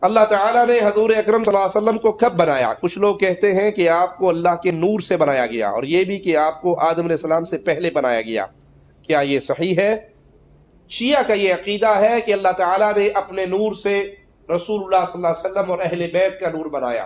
اللہ تعالیٰ نے حضور اکرم صلی اللہ علیہ وسلم کو کب بنایا؟ کچھ لوگ کہتے ہیں کہ آپ کو اللہ کے نور سے بنایا گیا، اور یہ بھی کہ آپ کو آدم علیہ السلام سے پہلے بنایا گیا۔ کیا یہ صحیح ہے؟ شیعہ کا یہ عقیدہ ہے کہ اللہ تعالیٰ نے اپنے نور سے رسول اللہ صلی اللہ علیہ وسلم اور اہل بیت کا نور بنایا،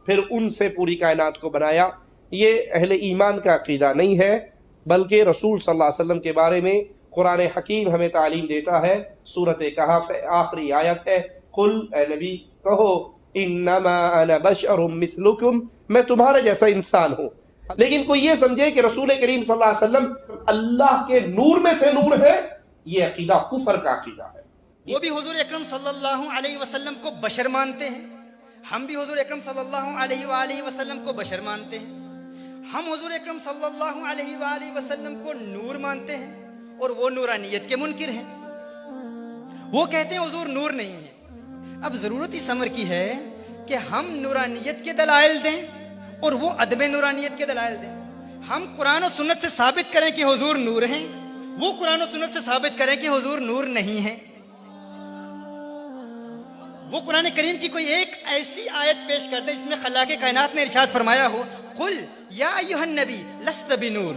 پھر ان سے پوری کائنات کو بنایا۔ یہ اہل ایمان کا عقیدہ نہیں ہے، بلکہ رسول صلی اللہ علیہ وسلم کے بارے میں قرآن حکیم ہمیں تعلیم دیتا ہے۔ سورۃ کہف آخری آیت ہے، قل اے نبی کہو انما انا بشر مثلکم، میں تمہارے جیسا انسان ہوں۔ لیکن کوئی یہ سمجھے کہ رسول کریم صلی اللہ علیہ وسلم اللہ کے نور میں سے نور ہے، یہ عقیدہ کفر کا عقیدہ ہے۔ وہ بھی حضور اکرم صلی اللہ علیہ وسلم کو بشر مانتے ہیں، ہم بھی حضور اکرم صلی اللہ علیہ وآلہ وسلم کو بشر مانتے ہیں۔ ہم حضور اکرم صلی اللہ علیہ وآلہ وسلم کو نور مانتے ہیں، اور وہ نورانیت کے منکر ہیں۔ وہ کہتے ہیں حضور نور نہیں ہے۔ اب ضرورت اس امر کی ہے کہ ہم نورانیت کے دلائل دیں اور وہ عدم نورانیت کے دلائل دیں۔ ہم قرآن و سنت سے ثابت کریں کہ حضور نور ہیں، وہ قرآن و سنت سے ثابت کریں کہ حضور نور نہیں ہیں۔ وہ قرآن کریم کی کوئی ایک ایسی آیت پیش کر دیں جس میں خلاق کائنات نے ارشاد فرمایا ہو قل یا ایھا النبی لست بنور،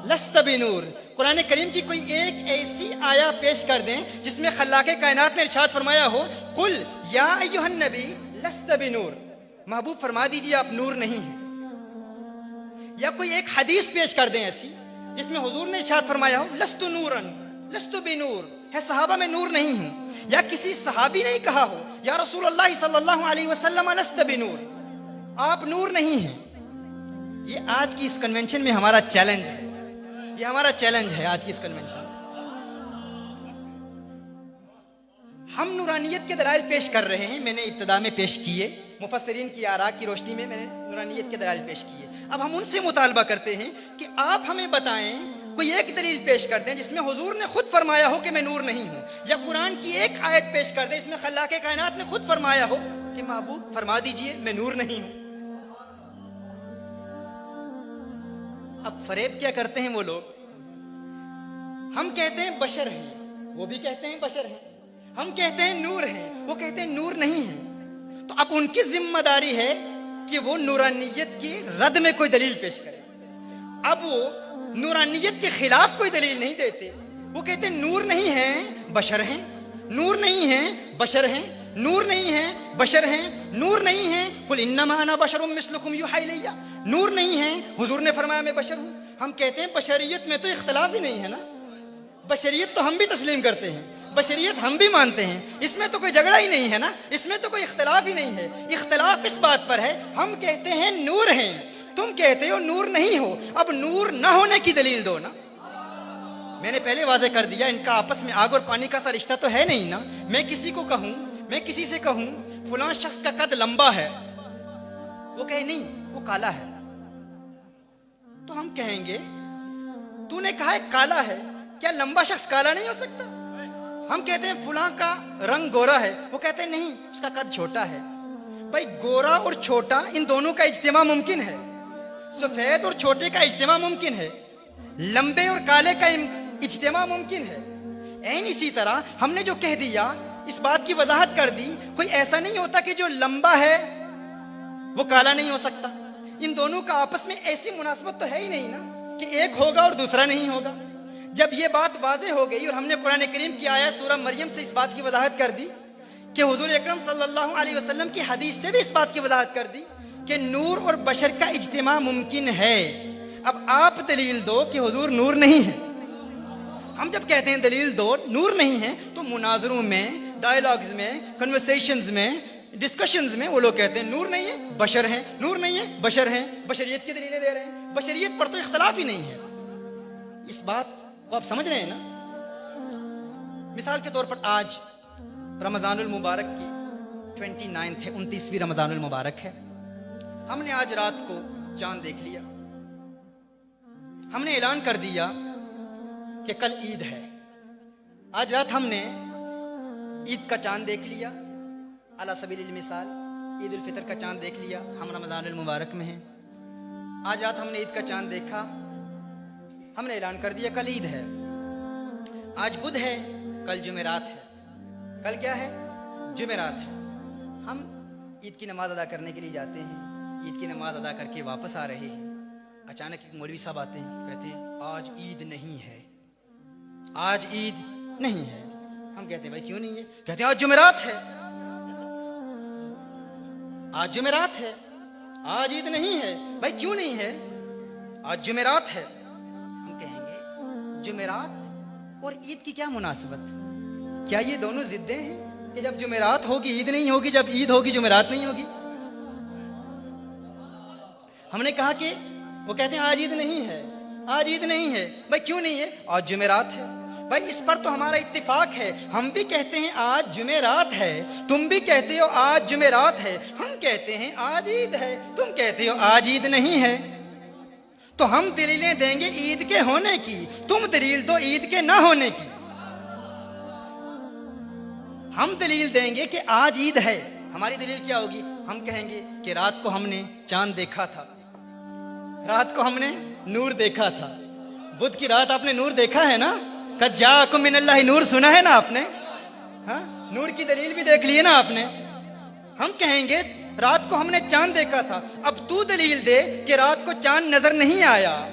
لست بنور۔ قرآن کریم کی کوئی ایک ایسی آیا پیش کر دیں جس میں خلاق کائنات نے ارشاد فرمایا ہو قل یا ایھا النبی لست بنور، محبوب فرما دیجیے آپ نور نہیں ہیں۔ یا کوئی ایک حدیث پیش کر دیں ایسی جس میں حضور نے ارشاد فرمایا ہو لست نورن لست بنور، ہے صحابہ میں نور نہیں ہوں۔ یا کسی صحابی نے کہا ہو یا رسول اللہ صلی اللہ علیہ وسلم لست بنور، آپ نور نہیں ہیں۔ یہ آج کی اس کنونشن میں ہمارا چیلنج ہے، یہ ہمارا چیلنج ہے آج کی اس کنونشن میں۔ ہم نورانیت کے دلائل پیش کر رہے ہیں، میں نے ابتدا میں پیش کیے، مفسرین کی آراء کی روشنی میں میں نے نورانیت کے دلائل پیش کیے۔ اب ہم ان سے مطالبہ کرتے ہیں کہ آپ ہمیں بتائیں، کوئی ایک دلیل پیش کر دیں جس میں حضور نے خود فرمایا ہو کہ میں نور نہیں ہوں، یا قرآن کی ایک آیت پیش کر دیں جس میں خلاق کائنات نے خود فرمایا ہو کہ محبوب فرما دیجئے میں نور نہیں ہوں۔ اب فریب کیا کرتے ہیں وہ لوگ؟ ہم کہتے ہیں بشر ہیں، وہ بھی کہتے ہیں بشر ہیں۔ ہم کہتے ہیں نور ہیں، وہ کہتے ہیں نور نہیں ہیں۔ تو اب ان کی ذمہ داری ہے کہ وہ نورانیت کی رد میں کوئی دلیل پیش کرے۔ اب وہ نورانیت کے خلاف کوئی دلیل نہیں دیتے، وہ کہتے ہیں نور نہیں ہیں بشر ہیں، نور نہیں ہیں بشر ہیں، نور نہیں ہیں بشر ہیں، نور نہیں ہیں قل انما انا بشر مثلکم یوحی الی، نور نہیں ہیں حضور نے فرمایا میں بشر ہوں۔ ہم کہتے ہیں بشریت میں تو اختلاف ہی نہیں ہے نا، بشریت تو ہم بھی تسلیم کرتے ہیں، بشریت ہم بھی مانتے ہیں، اس میں تو کوئی جھگڑا ہی نہیں ہے نا، اس میں تو کوئی اختلاف ہی نہیں ہے۔ اختلاف اس بات پر ہے ہم کہتے ہیں نور ہیں، تم کہتے ہو نور نہیں ہو، اب نور نہ ہونے کی دلیل دو نا۔ میں نے پہلے واضح کر دیا ان کا آپس میں آگ اور پانی کا سا رشتہ تو ہے نہیں نا۔ میں کسی کو کہوں، میں کسی سے کہوں فلاں شخص کا قد لمبا ہے، وہ کہے نہیں وہ کالا ہے، تو ہم کہیں گے تو نے کہا ہے کالا ہے، کیا لمبا شخص کالا نہیں ہو سکتا؟ ہم کہتے ہیں فلاں کا رنگ گورا ہے، وہ کہتے ہیں نہیں اس کا قد چھوٹا ہے۔ بھائی گورا اور چھوٹا ان دونوں کا اجتماع ممکن ہے، سفید اور چھوٹے کا اجتماع ممکن ہے، لمبے اور کالے کا اجتماع ممکن ہے۔ این اسی طرح ہم نے جو کہہ دیا اس بات کی وضاحت کر دی، کوئی ایسا نہیں ہوتا کہ جو لمبا ہے وہ کالا نہیں ہو سکتا۔ ان دونوں کا آپس میں ایسی مناسبت تو ہے ہی نہیں نا کہ ایک ہوگا اور دوسرا نہیں ہوگا۔ جب یہ بات واضح ہو گئی اور ہم نے قرآن کریم کی آیت سورہ مریم سے اس بات کی وضاحت کر دی کہ حضور اکرم صلی اللہ علیہ وسلم کی حدیث سے بھی اس بات کی وضاحت کر دی کہ نور اور بشر کا اجتماع ممکن ہے، اب آپ دلیل دو کہ حضور نور نہیں ہے۔ ہم جب کہتے ہیں دلیل دو نور نہیں ہے تو مناظروں میں، ڈائلاگز میں، کنورسیشنز میں، ڈسکشنز میں وہ لوگ کہتے ہیں نور نہیں ہے بشر ہیں، نور نہیں ہے بشر ہیں، بشریت کی دلیلیں دے رہے ہیں۔ بشریت پر تو اختلاف ہی نہیں ہے۔ اس بات کو آپ سمجھ رہے ہیں نا؟ مثال کے طور پر آج رمضان المبارک کی 29 ہے، 29ویں رمضان المبارک ہے۔ ہم نے آج رات کو چاند دیکھ لیا، ہم نے اعلان کر دیا کہ کل عید ہے۔ آج رات ہم نے عید کا چاند دیکھ لیا، علی سبیل المثال عید الفطر کا چاند دیکھ لیا، ہم رمضان المبارک میں ہیں۔ آج رات ہم نے عید کا چاند دیکھا، ہم نے اعلان کر دیا کل عید ہے۔ آج بدھ ہے، کل جمعرات ہے۔ کل کیا ہے؟ جمعرات ہے۔ ہم عید کی نماز ادا کرنے کے لیے جاتے ہیں، عید کی نماز ادا کر کے واپس آ رہے ہیں، اچانک ایک مولوی صاحب آتے ہیں، کہتے ہیں آج عید نہیں ہے، آج عید نہیں ہے۔ ہم کہتے ہیں بھائی کیوں نہیں ہے؟ کہتے ہیں آج جمعرات ہے، آج جمعرات ہے، آج عید نہیں ہے۔ بھائی کیوں نہیں ہے؟ آج جمعرات ہے۔ ہم کہیں گے جمعرات اور عید کی کیا مناسبت؟ کیا یہ دونوں ضدیں ہیں کہ جب جمعرات ہوگی عید نہیں ہوگی، جب عید ہوگی جمعرات نہیں ہوگی؟ ہم نے کہا کہ وہ کہتے ہیں آج عید نہیں ہے، آج عید نہیں ہے۔ بھائی کیوں نہیں ہے؟ آج جمعرات ہے۔ بھائی اس پر تو ہمارا اتفاق ہے، ہم بھی کہتے ہیں آج جمعرات ہے، تم بھی کہتے ہو آج جمعرات ہے، ہم کہتے ہیں آج عید ہے، تم کہتے ہو آج عید نہیں ہے۔ تو ہم دلیلیں دیں گے عید کے ہونے کی، تم دلیل دو عید کے نہ ہونے کی۔ ہم دلیل دیں گے کہ آج عید ہے، ہماری دلیل کیا ہوگی؟ ہم کہیں گے کہ رات کو ہم نے چاند دیکھا تھا، رات کو ہم نے نور دیکھا تھا۔ بدھ کی رات آپ نے نور دیکھا ہے نا؟ قد جاءکم من اللہ نور سنا ہے نا آپ نے؟ ہاں، نور کی دلیل بھی دیکھ لی ہے نا آپ نے؟ ہم کہیں گے رات کو ہم نے چاند دیکھا تھا، اب تو دلیل دے کہ رات کو چاند نظر نہیں آیا،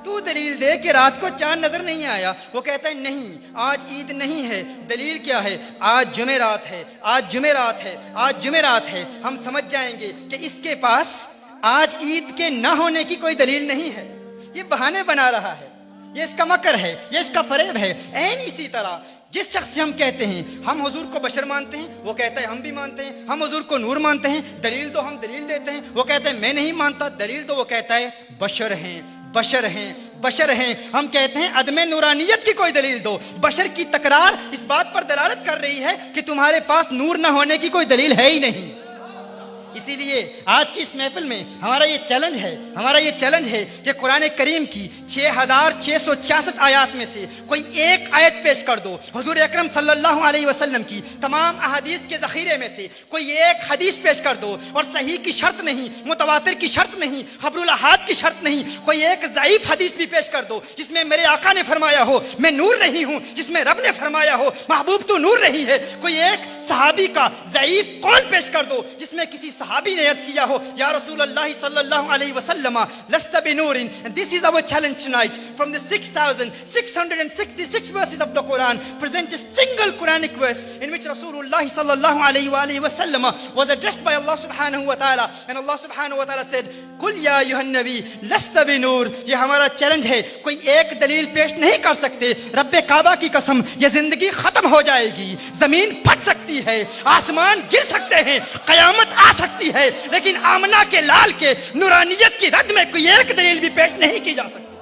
تو دلیل دے کہ رات کو چاند نظر نہیں آیا۔ وہ کہتا ہے نہیں آج عید نہیں ہے، دلیل کیا ہے؟ آج جمعرات ہے، آج جمعرات ہے، آج جمعرات ہے۔ ہم سمجھ جائیں گے کہ اس کے پاس آج عید کے نہ ہونے کی کوئی دلیل نہیں ہے، یہ بہانے بنا رہا ہے، یہ اس کا مکر ہے، یہ اس کا فریب ہے۔ این اسی طرح جس شخص سے ہم کہتے ہیں ہم حضور کو بشر مانتے ہیں، وہ کہتا ہے ہم بھی مانتے ہیں، ہم حضور کو نور مانتے ہیں، دلیل دو، ہم دلیل دیتے ہیں، وہ کہتا ہے میں نہیں مانتا، دلیل دو، وہ کہتا ہے بشر ہیں، بشر ہیں، بشر ہیں۔ ہم کہتے ہیں عدم نورانیت کی کوئی دلیل دو، بشر کی تکرار اس بات پر دلالت کر رہی ہے کہ تمہارے پاس نور نہ ہونے کی کوئی دلیل ہے ہی نہیں۔ اسی لیے آج کی اس محفل میں ہمارا یہ چیلنج ہے کہ قرآن کریم کی 6666 آیات میں سے کوئی ایک آیت پیش کر دو، حضور اکرم صلی اللہ علیہ وسلم کی تمام احادیث کے ذخیرے میں سے کوئی ایک حدیث پیش کر دو، اور صحیح کی شرط نہیں، متواتر کی شرط نہیں، خبر الاحاد کی شرط نہیں، کوئی ایک ضعیف حدیث بھی پیش کر دو جس میں میرے آقا نے فرمایا ہو میں نور نہیں ہوں، جس میں رب نے فرمایا ہو محبوب تو نور نہیں ہے۔ کوئی ایک صحابی کا ضعیف قول پیش کر دو جس میں کسی صحابی نے عرض کیا ہو یا رسول اللہ صلی اللہ علیہ وسلم لست بنور۔ And this is our challenge tonight. From the 6,666 verses of the Quran, present a single Quranic verse in which Rasulullah sallallahu alayhi wa sallam was addressed by Allah subhanahu wa ta'ala, and Allah subhanahu wa ta'ala said قل یا ایھا النبی لست بنور۔ یہ ہمارا challenge ہے، کوئی ایک دلیل پیش نہیں کر سکتے، رب کعبہ کی قسم یہ زندگی ختم ہو جائے گی، زمین پھٹ سکتی ہے، آسمان گر سکتے ہیں، قیامت آ سکتی ہے، لیکن آمنہ کے لال کے نورانیت کی رد میں کوئی ایک دلیل بھی پیش نہیں کی جا سکتی۔